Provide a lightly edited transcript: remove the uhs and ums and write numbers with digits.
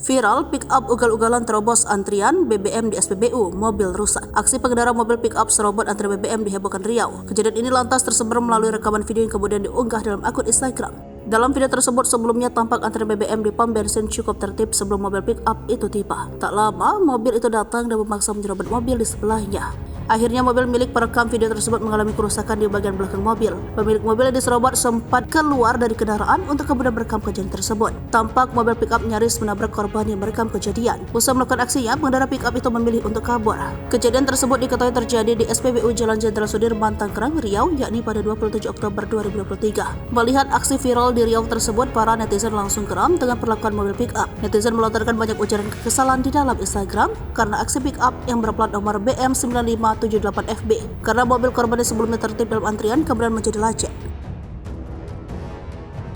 Viral, pick-up ugal-ugalan terobos antrian BBM di SPBU, mobil rusak. Aksi pengendara mobil pick-up serobot antrian BBM dihebohkan Riau. Kejadian ini lantas tersebar melalui rekaman video yang kemudian diunggah dalam akun Instagram. Dalam video tersebut sebelumnya tampak antrian BBM di pom bensin cukup tertib sebelum mobil pick-up itu tiba. Tak lama, mobil itu datang dan memaksa menyerobot mobil di sebelahnya. Akhirnya mobil milik perekam video tersebut mengalami kerusakan di bagian belakang mobil. Pemilik mobil yang diserobot sempat keluar dari kendaraan untuk kemudian merekam kejadian tersebut. Tampak mobil pick-up nyaris menabrak korban yang merekam kejadian. Usai melakukan aksinya, pengendara pick-up itu memilih untuk kabur. Kejadian tersebut diketahui terjadi di SPBU Jalan Jenderal Sudirman, Tangerang, Riau, yakni pada 27 Oktober 2023. Melihat aksi viral di Riau tersebut, para netizen langsung geram dengan perlakuan mobil pick-up. Netizen melontarkan banyak ujaran kekesalan di dalam Instagram karena aksi pick-up yang berplat nomor BM9578FB. Karena mobil korban yang sebelumnya tertib dalam antrian kemudian menjadi lacet.